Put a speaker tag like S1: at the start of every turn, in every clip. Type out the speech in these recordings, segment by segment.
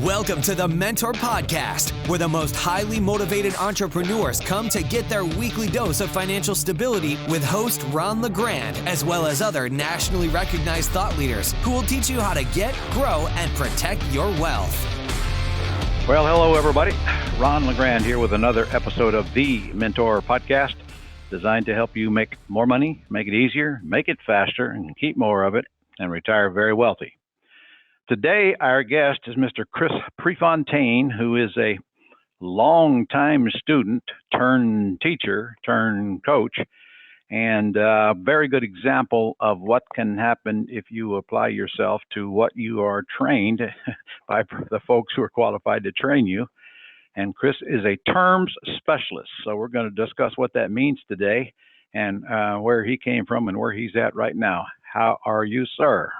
S1: Welcome to the Mentor Podcast, where the most highly motivated entrepreneurs come to get their weekly dose of financial stability with host Ron LeGrand, as well as other nationally recognized thought leaders who will teach you how to get, grow, and protect your wealth.
S2: Well, hello, everybody. Ron LeGrand here with another episode of the Mentor Podcast, designed to help you make more money, make it easier, make it faster, and keep more of it, and retire very wealthy. Today, our guest is Mr. Chris Prefontaine, who is a longtime student turned teacher turned coach, and a very good example of what can happen if you apply yourself to what you are trained by the folks who are qualified to train you. And Chris is a terms specialist, so we're going to discuss what that means today and where he came from and where he's at right now. How are you, sir?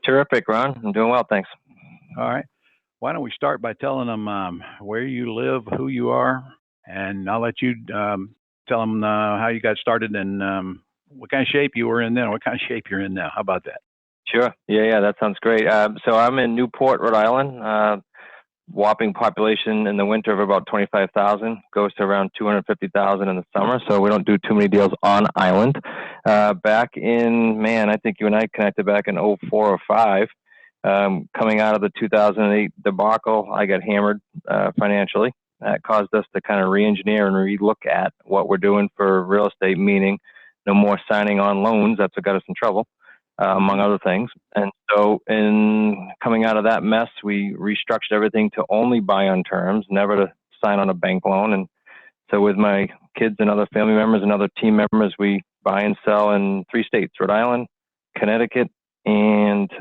S3: Terrific, Ron. I'm doing well, thanks.
S2: All right. Why don't we start by telling them where you live, who you are, and I'll let you tell them how you got started and what kind of shape you were in then, what kind of shape you're in now. How about that?
S3: Sure. Yeah, that sounds great. So I'm in Newport, Rhode Island. Whopping population in the winter of about 25,000, goes to around 250,000 in the summer. So we don't do too many deals on island. Back in, I think you and I connected back in 04 or 05. Coming out of the 2008 debacle, I got hammered financially. That caused us to kind of re-engineer and re-look at what we're doing for real estate, meaning no more signing on loans. That's what got us in trouble. Among other things. And so in coming out of that mess, we restructured everything to only buy on terms, never to sign on a bank loan. And so with my kids and other family members and other team members, we buy and sell in 3 states, Rhode Island, Connecticut, and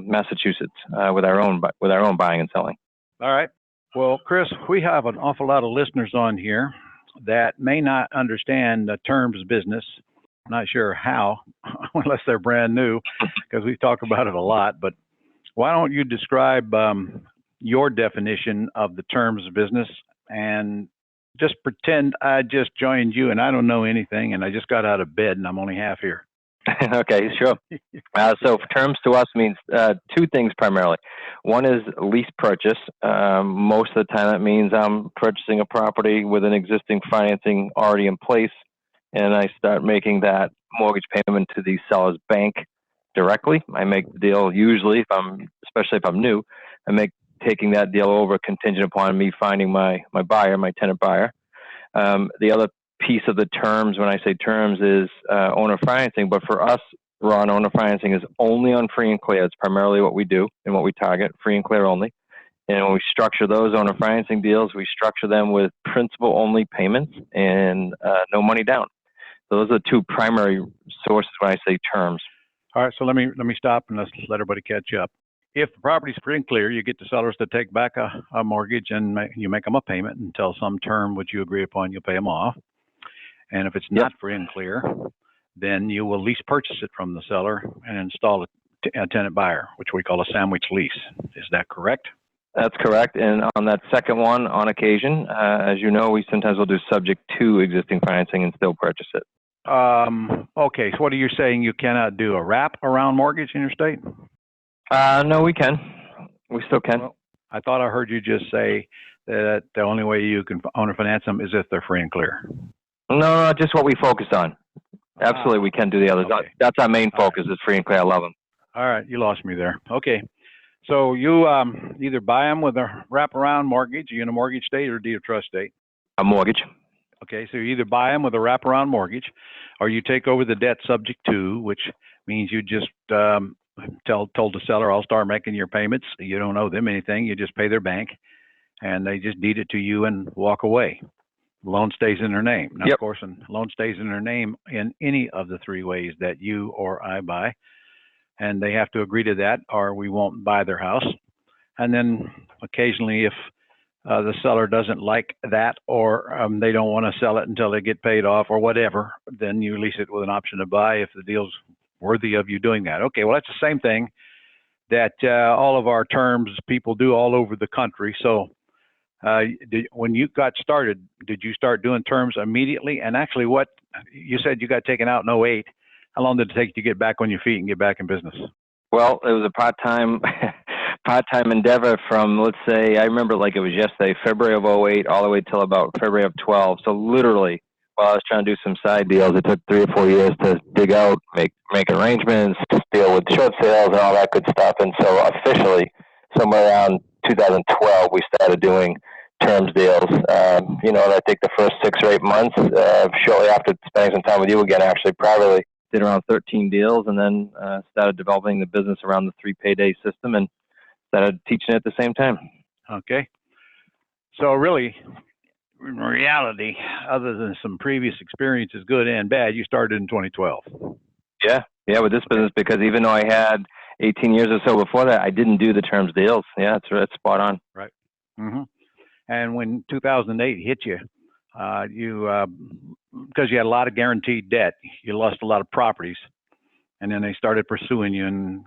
S3: Massachusetts, with our own buying and selling.
S2: All right. Well, Chris, we have an awful lot of listeners on here that may not understand the terms business. Not sure how, unless they're brand new, because we talk about it a lot. But why don't you describe your definition of the terms of business and just pretend I just joined you and I don't know anything and I just got out of bed and I'm only half here.
S3: Okay, sure. So terms to us means 2 things primarily. One is lease purchase. Most of the time that means I'm purchasing a property with an existing financing already in place, and I start making that mortgage payment to the seller's bank directly. I make the deal usually, especially if I'm new, taking that deal over contingent upon me finding my buyer, my tenant buyer. The other piece of the terms, when I say terms, is owner financing. But for us, Ron, owner financing is only on free and clear. It's primarily what we do and what we target, free and clear only. And when we structure those owner financing deals, we structure them with principal-only payments and no money down. So those are the 2 primary sources when I say terms.
S2: All right, so let me stop and let's let everybody catch up. If the property's free and clear, you get the sellers to take back a mortgage and you make them a payment until some term which you agree upon, you'll pay them off. And if it's not free and clear, then you will lease purchase it from the seller and install a tenant buyer, which we call a sandwich lease. Is that correct?
S3: That's correct. And on that second one, on occasion, as you know, we sometimes will do subject to existing financing and still purchase it.
S2: Okay, so what are you saying? You cannot do a wraparound mortgage in your state?
S3: No, we can. We still can.
S2: Well, I thought I heard you just say that the only way you can owner finance them is if they're free and clear.
S3: No, just what we focus on. Absolutely, we can do the others. Okay. That's our main focus is free and clear. I love them.
S2: All right, you lost me there. Okay. So you either buy them with a wraparound mortgage, you in a mortgage state or deed of trust state?
S3: A mortgage.
S2: Okay, so you either buy them with a wraparound mortgage or you take over the debt subject to, which means you just told the seller, I'll start making your payments. You don't owe them anything. You just pay their bank and they just deed it to you and walk away. The loan stays in their name. Now, Of course, a loan stays in their name in any of the 3 ways that you or I buy. And they have to agree to that or we won't buy their house. And then occasionally if the seller doesn't like that or they don't want to sell it until they get paid off or whatever, then you lease it with an option to buy if the deal's worthy of you doing that. Okay, well, that's the same thing that all of our terms people do all over the country. So when you got started, did you start doing terms immediately? And actually what you said you got taken out in 08. How long did it take you to get back on your feet and get back in business?
S3: Well, it was a part-time part-time endeavor from, let's say, I remember like it was yesterday, February of '08, all the way till about February of 12. So literally, while I was trying to do some side deals, it took 3 or 4 years to dig out, make arrangements, to deal with short sales and all that good stuff. And so officially, somewhere around 2012, we started doing terms deals. And I think the first 6 or 8 months, shortly after spending some time with you again, actually privately, did around 13 deals, and then started developing the business around the 3 payday system and started teaching it at the same time.
S2: Okay. So really, in reality, other than some previous experiences, good and bad, you started in 2012.
S3: Yeah, with this business, because even though I had 18 years or so before that, I didn't do the terms deals. Yeah, that's spot on.
S2: Right. Mm-hmm. And when 2008 hit you, because you had a lot of guaranteed debt, you lost a lot of properties, and then they started pursuing you, and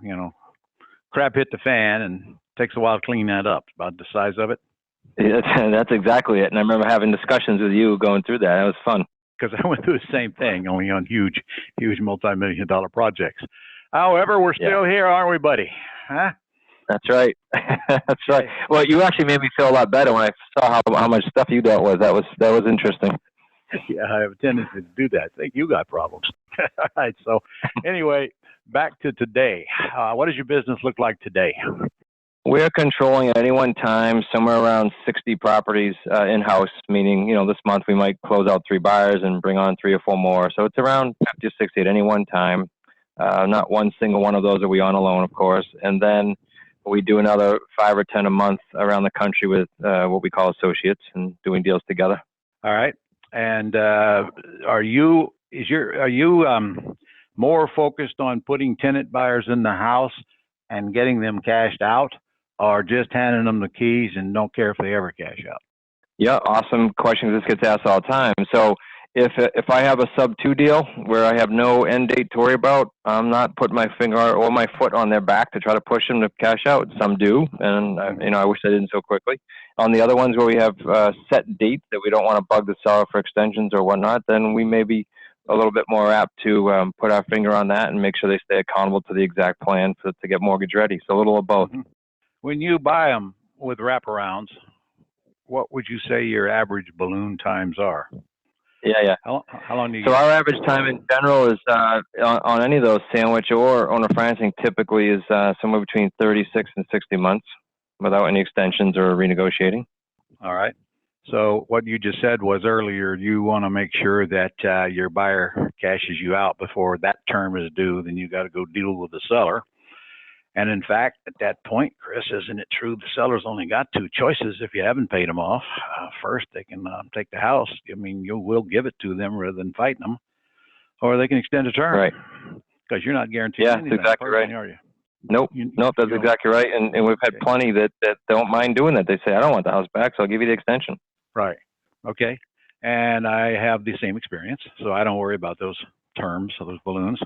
S2: crap hit the fan, and it takes a while to clean that up. About the size of it.
S3: Yeah, that's exactly it. And I remember having discussions with you going through that. It was fun.
S2: Because I went through the same thing, only on huge multi-million-dollar projects. However, we're still here, aren't we, buddy? Huh?
S3: That's right. That's right. Well, you actually made me feel a lot better when I saw how much stuff you dealt with. That was interesting.
S2: Yeah, I have a tendency to do that. I think you got problems. All right. So anyway, back to today. What does your business look like today?
S3: We're controlling at any one time somewhere around 60 properties in-house, meaning, this month we might close out 3 buyers and bring on 3 or 4 more. So it's around 50 or 60 at any one time. Not one single one of those are we on alone, of course. And then we do another 5 or 10 a month around the country with what we call associates and doing deals together.
S2: All right. And are you more focused on putting tenant buyers in the house and getting them cashed out, or just handing them the keys and don't care if they ever cash out?
S3: Yeah, awesome question. This gets asked all the time. So if I have a sub-2 deal where I have no end date to worry about, I'm not putting my finger or my foot on their back to try to push them to cash out. Some do, and I wish I didn't so quickly. On the other ones where we have set dates that we don't want to bug the seller for extensions or whatnot, then we may be a little bit more apt to put our finger on that and make sure they stay accountable to the exact plan to get mortgage ready. So a little of both.
S2: Mm-hmm. When you buy them with wraparounds, what would you say your average balloon times are?
S3: Yeah.
S2: How long do you?
S3: So our average time in general is on any of those sandwich or owner financing typically is somewhere between 36 and 60 months without any extensions or renegotiating.
S2: All right. So what you just said was earlier, you want to make sure that your buyer cashes you out before that term is due. Then you got to go deal with the seller. And in fact, at that point, Chris, isn't it true the seller's only got 2 choices if you haven't paid them off? First, they can take the house. I mean, you will give it to them rather than fighting them. Or they can extend the term.
S3: Right.
S2: Because you're not guaranteed anything.
S3: That's exactly right.
S2: Are you?
S3: Nope, that's exactly right. And we've had plenty that don't mind doing that. They say, I don't want the house back, so I'll give you the extension.
S2: Right. Okay. And I have the same experience, so I don't worry about those terms or those balloons.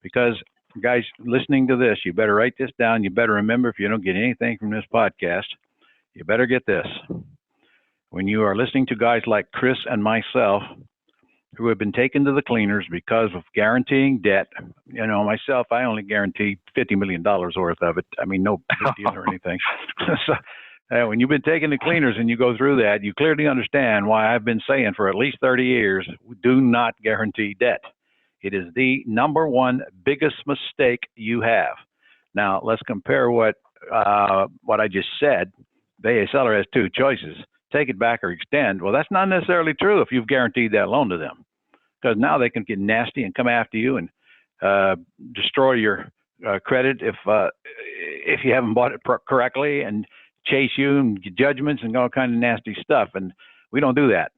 S2: Because, guys, listening to this, you better write this down. You better remember, if you don't get anything from this podcast, you better get this. When you are listening to guys like Chris and myself, who have been taken to the cleaners because of guaranteeing debt, myself, I only guarantee $50 million worth of it. I mean, no big deal or anything. So, when you've been taking the cleaners and you go through that, you clearly understand why I've been saying for at least 30 years, do not guarantee debt. It is the number one biggest mistake you have. Now, let's compare what I just said. The seller has 2 choices: take it back or extend. Well, that's not necessarily true if you've guaranteed that loan to them, because now they can get nasty and come after you and destroy your credit if you haven't bought it correctly, and chase you and get judgments and all kind of nasty stuff. And we don't do that.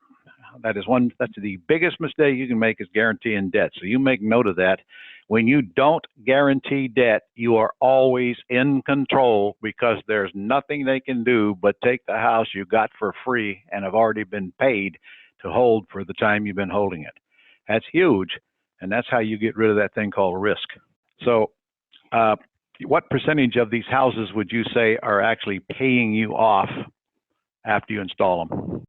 S2: That's the biggest mistake you can make, is guaranteeing debt. So you make note of that. When you don't guarantee debt, you are always in control, because there's nothing they can do but take the house you got for free and have already been paid to hold for the time you've been holding it. That's huge. And that's how you get rid of that thing called risk. So, what percentage of these houses would you say are actually paying you off after you install them?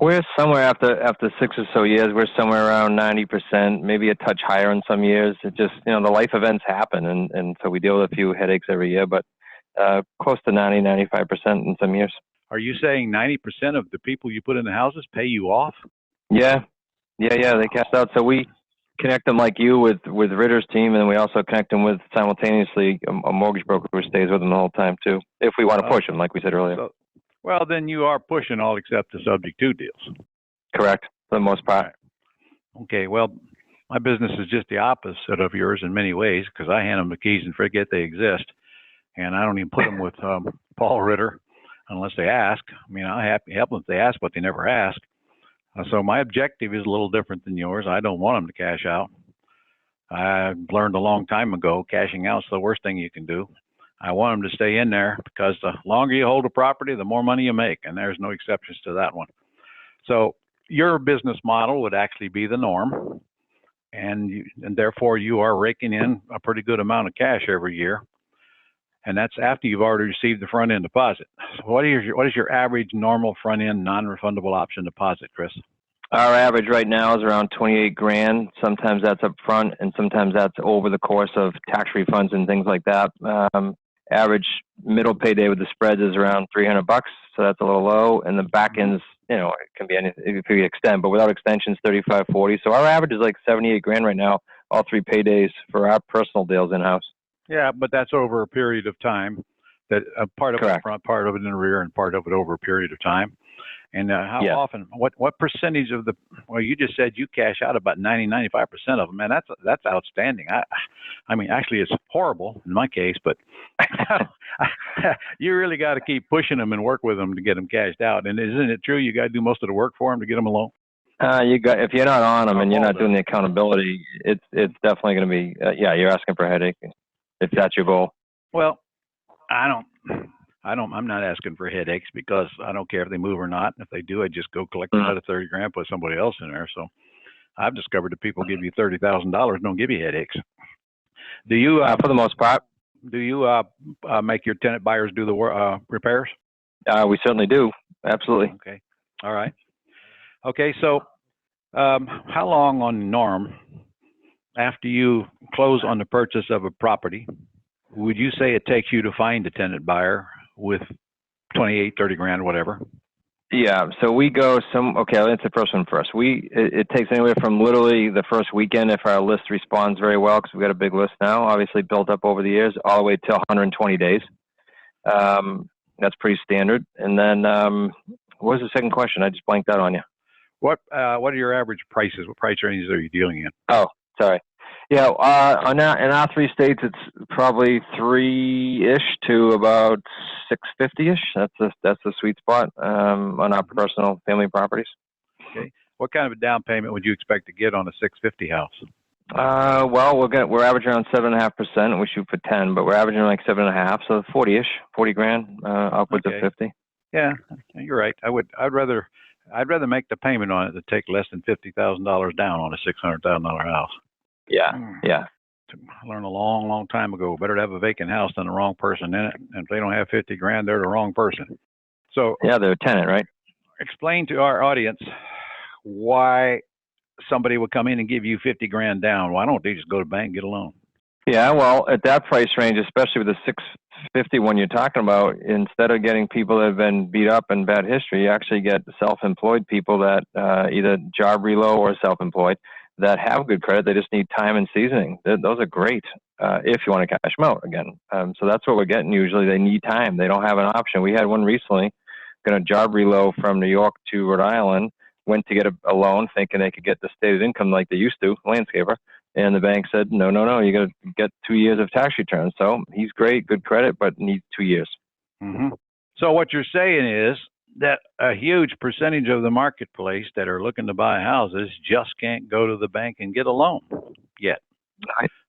S3: We're somewhere after 6 or so years, we're somewhere around 90%, maybe a touch higher in some years. It just, the life events happen. And so we deal with a few headaches every year, but close to 95% in some years.
S2: Are you saying 90% of the people you put in the houses pay you off?
S3: Yeah. They cash out. So we connect them like you with Ritter's team, and then we also connect them with simultaneously a mortgage broker who stays with them the whole time too, if we want to push them, like we said earlier.
S2: So, well, then you are pushing all except the subject to deals.
S3: Correct, for the most part.
S2: Right. Okay, well, my business is just the opposite of yours in many ways because I hand them the keys and forget they exist, and I don't even put them with Paul Ritter unless they ask. I mean, I help them if they ask, but they never ask. So my objective is a little different than yours. I don't want them to cash out. I learned a long time ago, cashing out is the worst thing you can do. I want them to stay in there because the longer you hold a property, the more money you make, and there's no exceptions to that one. So your business model would actually be the norm, and therefore you are raking in a pretty good amount of cash every year, and that's after you've already received the front end deposit. So what is your average normal front end non-refundable option deposit, Chris?
S3: Our average right now is around 28 grand. Sometimes that's up front, and sometimes that's over the course of tax refunds and things like that. Average middle payday with the spreads is around $300, so that's a little low. And the back ends, it can be anything if you extend, but without extensions, 35, 40. So our average is like 78 grand right now, all 3 paydays for our personal deals in house.
S2: Yeah, but that's over a period of time. That part of
S3: Correct.
S2: it front, part of it in the rear, and part of it over a period of time. And how often? What percentage of the? Well, you just said you cash out about 95% of them, man. That's outstanding. I mean, actually, it's horrible in my case, but you really got to keep pushing them and work with them to get them cashed out. And isn't it true you got to do most of the work for them to get them alone?
S3: If you're not on them and you're not doing the accountability, it's definitely going to be you're asking for a headache if that's your goal.
S2: Well, I'm not asking for headaches because I don't care if they move or not. If they do, I just go collect another 30 grand, put somebody else in there. So I've discovered that people give you $30,000 don't give you headaches. Do you,
S3: for the most part,
S2: do you make your tenant buyers do the repairs?
S3: We certainly do. Absolutely.
S2: Okay. All right. Okay. So how long on norm after you close on the purchase of a property would you say it takes you to find a tenant buyer with 28, 30 grand, whatever?
S3: Yeah, so we go okay, I'll answer the first one first. It takes anywhere from literally the first weekend if our list responds very well, because we've got a big list now, obviously built up over the years, all the way till 120 days. That's pretty standard. And then, what was the second question? I just blanked out on you.
S2: What are your average prices? What price ranges are you dealing in?
S3: Oh, sorry. Yeah, in our 3 states, it's probably 3-ish to about 650-ish. That's the sweet spot on our personal family properties.
S2: Okay. What kind of a down payment would you expect to get on a 650 house?
S3: Well, we're averaging around 7.5%. We shoot for 10, but we're averaging like 7.5, so 40-ish, 40 grand, upwards of 50.
S2: Yeah, you're right. I'd rather make the payment on it to take less than $50,000 down on a $600,000 house.
S3: Yeah.
S2: I learned a long, long time ago, better to have a vacant house than the wrong person in it. And if they don't have 50 grand, they're the wrong person. So
S3: yeah, they're a tenant, right?
S2: Explain to our audience why somebody would come in and give you 50 grand down. Why don't they just go to the bank and get a loan?
S3: Yeah, well, at that price range, especially with the 650 one you're talking about, instead of getting people that have been beat up and bad history, you actually get self-employed people that either job reload or self-employed that have good credit. They just need time and seasoning. Those are great if you want to cash them out again. So that's what we're getting usually. They need time. They don't have an option. We had one recently, got a job reload from New York to Rhode Island, went to get a loan thinking they could get the stated income like they used to, landscaper. And the bank said, no, you got to get 2 years of tax returns. So he's great, good credit, but needs 2 years.
S2: Mm-hmm. So what you're saying is that a huge percentage of the marketplace that are looking to buy houses just can't go to the bank and get a loan yet.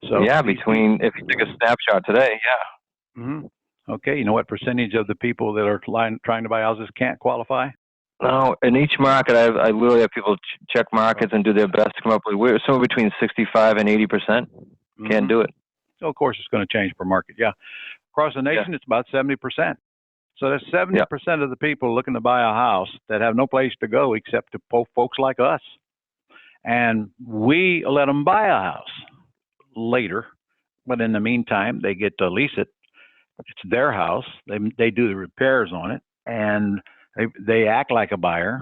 S3: So yeah, if you take a snapshot today, yeah.
S2: Mm-hmm. Okay, you know what percentage of the people that are trying to buy houses can't qualify?
S3: No, in each market, I literally have people check markets and do their best to come up with. We're somewhere between 65 and 80% can't do it.
S2: So of course, it's going to change per market. Yeah, across the nation, It's about 70%. So that's 70% of the people looking to buy a house that have no place to go except to folks like us. And we let them buy a house later, but in the meantime, they get to lease it It's their house. They do the repairs on it, and they act like a buyer.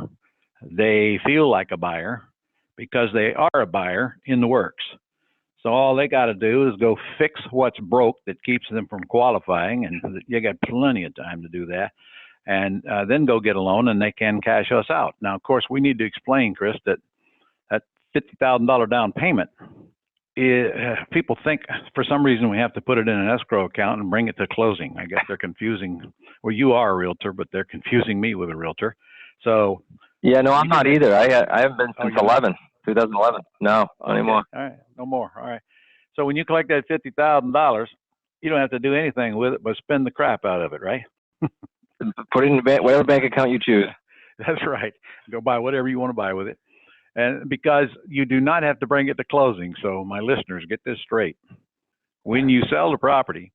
S2: They feel like a buyer because they are a buyer in the works. So all they got to do is go fix what's broke that keeps them from qualifying, and you got plenty of time to do that. And then go get a loan, and they can cash us out. Now, of course, we need to explain, Chris, that $50,000 down payment. People think for some reason we have to put it in an escrow account and bring it to closing. I guess they're confusing. Well, you are a realtor, but they're confusing me with a realtor. So
S3: yeah, no, I'm not either. I haven't been since 2011. No, not anymore.
S2: All right, no more. All right. So when you collect that $50,000, you don't have to do anything with it but spend the crap out of it, right?
S3: Put it in whatever bank account you choose.
S2: That's right. Go buy whatever you want to buy with it. And because you do not have to bring it to closing. So my listeners, get this straight. When you sell the property,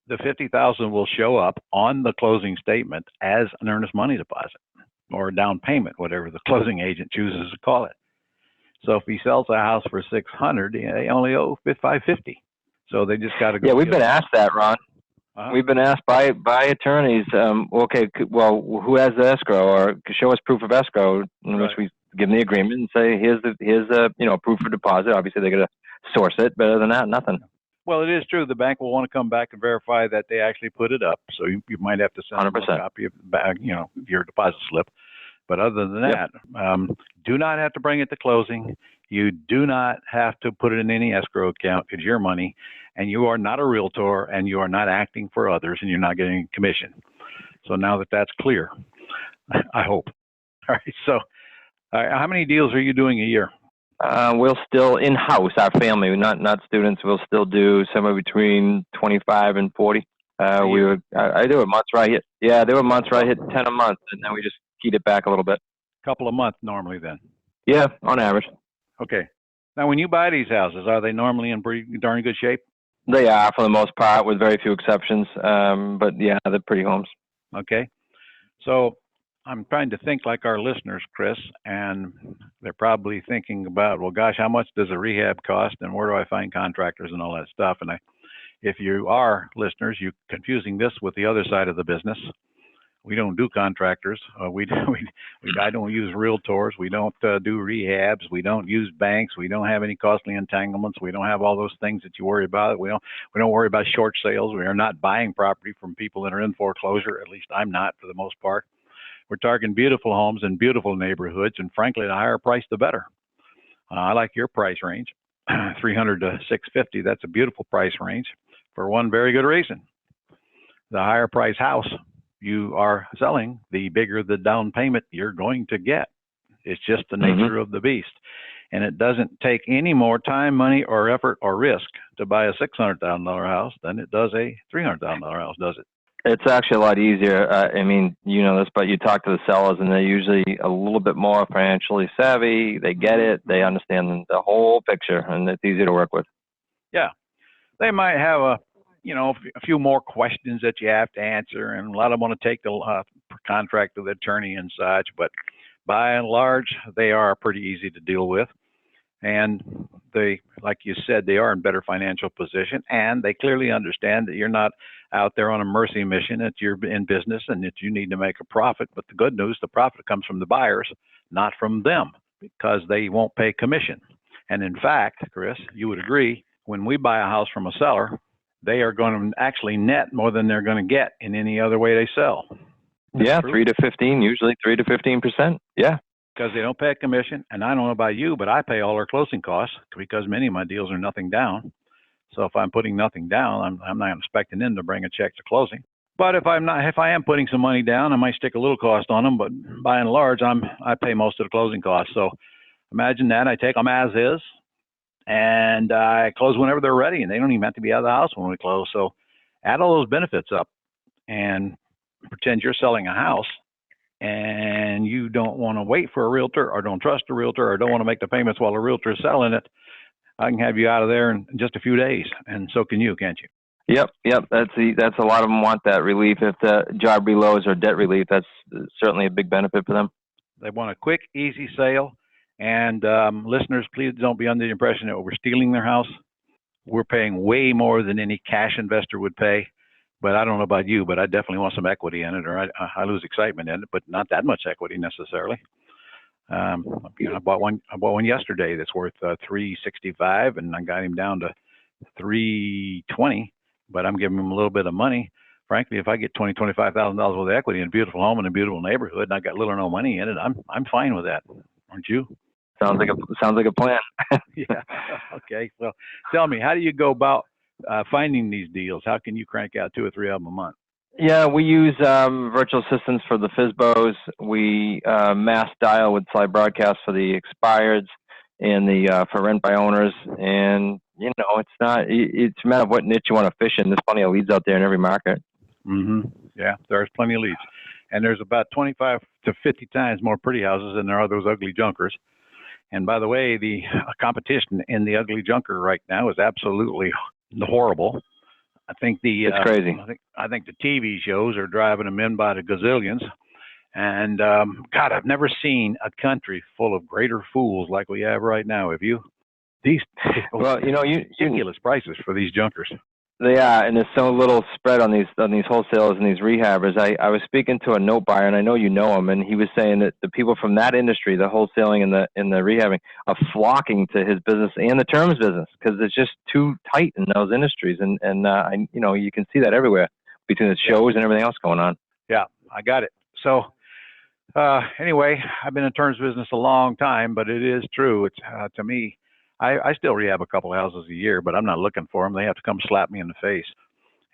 S2: the $50,000 will show up on the closing statement as an earnest money deposit or a down payment, whatever the closing agent chooses to call it. So if he sells a house for $600, they only owe $550. So they just got to go.
S3: Yeah, we've been asked that, Ron. We've been asked by attorneys, okay, well, who has the escrow, or show us proof of escrow, in which we give them the agreement and say, here's proof of deposit. Obviously, they're going to source it. But other than that, nothing.
S2: Well, it is true. The bank will want to come back and verify that they actually put it up. So you might have to send them a copy of your deposit slip. But other than that, do not have to bring it to closing. You do not have to put it in any escrow account. It's your money, and you are not a realtor, and you are not acting for others, and you're not getting commission. So now that that's clear, I hope. All right. So how many deals are you doing a year?
S3: We'll still in-house, our family, not students. We'll still do somewhere between 25 and 40. I do it months where I hit. Yeah, there were months where I hit 10 a month, and then we just keyed it back a little bit.
S2: Couple of months normally, then.
S3: Yeah, on average.
S2: Okay. Now, when you buy these houses, are they normally in pretty darn good shape?
S3: They are, for the most part, with very few exceptions. But yeah, they're pretty homes.
S2: Okay. So I'm trying to think like our listeners, Chris, and they're probably thinking about, well, gosh, how much does a rehab cost, and where do I find contractors and all that stuff? And if you are listeners, you're confusing this with the other side of the business. We don't do contractors. I don't use realtors. We don't do rehabs. We don't use banks. We don't have any costly entanglements. We don't have all those things that you worry about. We don't worry about short sales. We are not buying property from people that are in foreclosure. At least I'm not, for the most part. We're targeting beautiful homes in beautiful neighborhoods, and frankly, the higher price, the better. I like your price range, 300 to 650. That's a beautiful price range for one very good reason. The higher price house you are selling, the bigger the down payment you're going to get. It's just the nature of the beast. And it doesn't take any more time, money, or effort or risk to buy a $600,000 house than it does a $300,000 house, does it?
S3: It's actually a lot easier. I mean, you know this, but you talk to the sellers, and they're usually a little bit more financially savvy. They get it. They understand the whole picture, and it's easy to work with.
S2: Yeah. They might have a few more questions that you have to answer, and a lot of them want to take the contract to the attorney and such, but by and large, they are pretty easy to deal with. And they, like you said, they are in better financial position, and they clearly understand that you're not out there on a mercy mission, that you're in business and that you need to make a profit. But the good news, the profit comes from the buyers, not from them, because they won't pay commission. And in fact, Chris, you would agree, when we buy a house from a seller, they are going to actually net more than they're going to get in any other way they sell.
S3: Yeah, 3 to 15, usually 3 to 15%. Yeah.
S2: Because they don't pay a commission. And I don't know about you, but I pay all our closing costs because many of my deals are nothing down. So if I'm putting nothing down, I'm not expecting them to bring a check to closing. But if I am putting some money down, I might stick a little cost on them. But by and large, I pay most of the closing costs. So imagine that. I take them as is, and I close whenever they're ready, and they don't even have to be out of the house when we close. So add all those benefits up and pretend you're selling a house, and you don't want to wait for a realtor, or don't trust a realtor, or don't want to make the payments while a realtor is selling it. I can have you out of there in just a few days, and so can you, can't you?
S3: Yep. That's a lot of them want that relief. If the job reloads or debt relief, that's certainly a big benefit for them.
S2: They want a quick, easy sale. And listeners, please don't be under the impression that we're stealing their house. We're paying way more than any cash investor would pay. but I don't know about you, but I definitely want some equity in it, or I lose excitement in it, but not that much equity necessarily. I bought one yesterday that's worth 365, and I got him down to 320, but I'm giving him a little bit of money. Frankly, if I get $25,000 worth of equity in a beautiful home in a beautiful neighborhood, and I got little or no money in it, I'm fine with that. Aren't you?
S3: Sounds like a plan.
S2: Yeah. Okay. Well, tell me, how do you go about finding these deals? How can you crank out 2 or 3 of them a month?
S3: Yeah, we use virtual assistants for the FSBOs. We mass dial with slide broadcast for the expireds and the for rent by owners. And it's a matter of what niche you want to fish in. There's plenty of leads out there in every market.
S2: Mm-hmm. Yeah, there's plenty of leads, and there's about 25 to 50 times more pretty houses than there are those ugly junkers. And by the way, the competition in the ugly junker right now is absolutely horrible. I think
S3: it's crazy.
S2: I think the TV shows are driving them in by the gazillions. And God, I've never seen a country full of greater fools like we have right now. Have you? These ridiculous prices for these junkers.
S3: They are, and there's so little spread on these wholesalers and these rehabbers. I was speaking to a note buyer, and I know you know him, and he was saying that the people from that industry, the wholesaling and the rehabbing, are flocking to his business and the terms business because it's just too tight in those industries, and you can see that everywhere between the shows and everything else going on.
S2: Yeah, I got it. So anyway, I've been in terms business a long time, but it is true. It's to me. I still rehab a couple of houses a year, but I'm not looking for them. They have to come slap me in the face.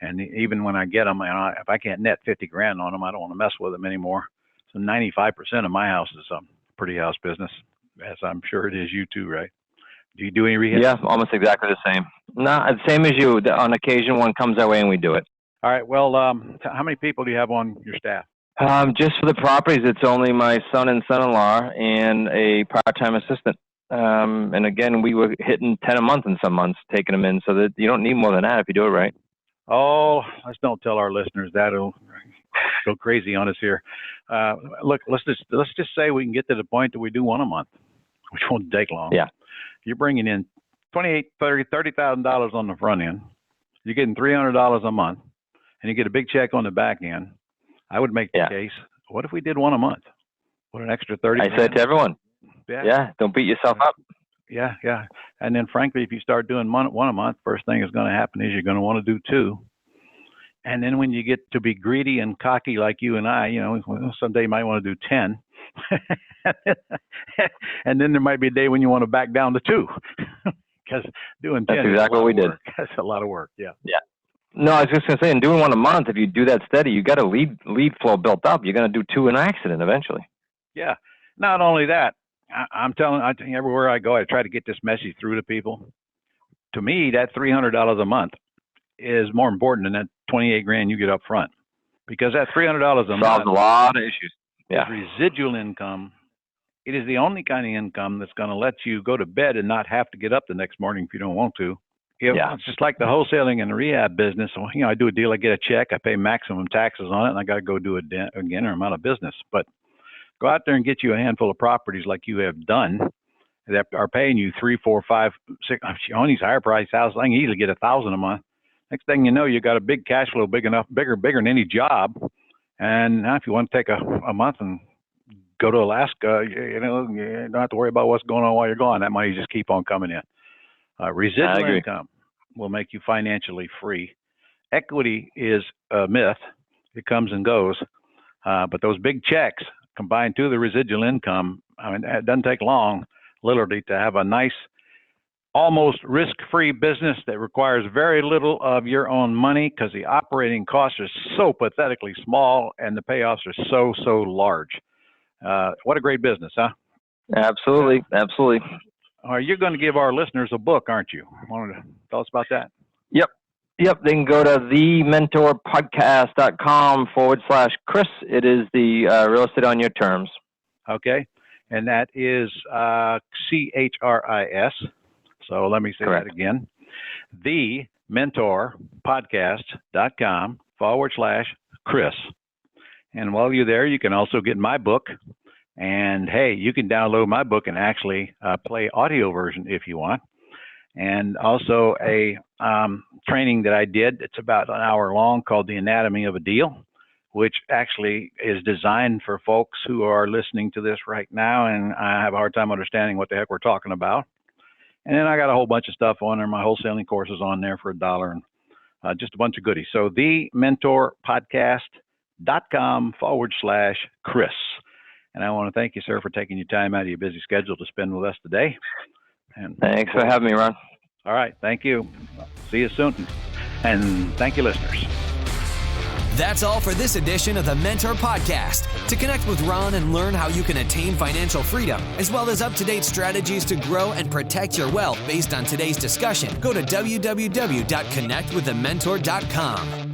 S2: And even when I get them, if I can't net 50 grand on them, I don't want to mess with them anymore. So 95% of my house is pretty house business, as I'm sure it is you too, right? Do you do any rehab?
S3: Yeah, almost exactly the same. No, same as you. On occasion, one comes our way and we do it.
S2: All right. Well, how many people do you have on your staff?
S3: Just for the properties, it's only my son and son-in-law and a part-time assistant. And again, we were hitting 10 a month in some months, taking them in, so that you don't need more than that if you do it right.
S2: Oh, let's don't tell our listeners that. It'll go crazy on us here. Look, let's just say we can get to the point that we do one a month, which won't take long.
S3: Yeah.
S2: You're bringing in $30,000 on the front end. You're getting $300 a month, and you get a big check on the back end. I would make the case. What if we did one a month? What an extra 30.
S3: I said to everyone. Yeah, don't beat yourself up.
S2: Yeah. And then, frankly, if you start doing one a month, first thing is going to happen is you're going to want to do 2. And then when you get to be greedy and cocky like you and I, someday you might want to do 10. And then there might be a day when you want to back down to 2. Because doing 10
S3: That's exactly what we did.
S2: That's a lot of work, yeah.
S3: Yeah. No, I was just going to say, and doing one a month, if you do that steady, you got a lead flow built up. You're going to do 2 in an accident eventually.
S2: Yeah. Not only that, I think everywhere I go, I try to get this message through to people. To me, that $300 a month is more important than that 28 grand you get up front, because that $300 a month
S3: solves a lot of issues. Yeah.
S2: Residual income. It is the only kind of income that's going to let you go to bed and not have to get up the next morning if you don't want to. It's just like the wholesaling and the rehab business. I do a deal, I get a check, I pay maximum taxes on it, and I got to go do it again, or I'm out of business. But go out there and get you a handful of properties like you have done that are paying you 3, 4, 5, 6. On these higher price houses, I can easily get $1,000 a month. Next thing you know, you got a big cash flow, bigger than any job. And now if you want to take a month and go to Alaska, you don't have to worry about what's going on while you're gone. That money just keep on coming in. Residual income will make you financially free. Equity is a myth. It comes and goes. But those big checks combined to the residual income, it doesn't take long, literally, to have a nice, almost risk-free business that requires very little of your own money, because the operating costs are so pathetically small and the payoffs are so large. What a great business, huh?
S3: Absolutely.
S2: You're going to give our listeners a book, aren't you? Want to tell us about that?
S3: Yep. They can go to thementorpodcast.com/Chris. It is the real estate on your terms.
S2: Okay. And that is CHRIS. So let me say
S3: Correct.
S2: that again. thementorpodcast.com/Chris. And while you're there, you can also get my book. And hey, you can download my book and actually play audio version if you want. and also a training that I did. It's about an hour long called The Anatomy of a Deal, which actually is designed for folks who are listening to this right now and I have a hard time understanding what the heck we're talking about. And then I got a whole bunch of stuff on there. My wholesaling course is on there for $1 and just a bunch of goodies. So thementorpodcast.com/Chris. And I want to thank you, sir, for taking your time out of your busy schedule to spend with us today. And
S3: Thanks for having me, Ron.
S2: all right. Thank you. See you soon. And thank you, listeners.
S1: That's all for this edition of the Mentor Podcast. To connect with Ron and learn how you can attain financial freedom, as well as up-to-date strategies to grow and protect your wealth based on today's discussion, go to www.connectwiththementor.com.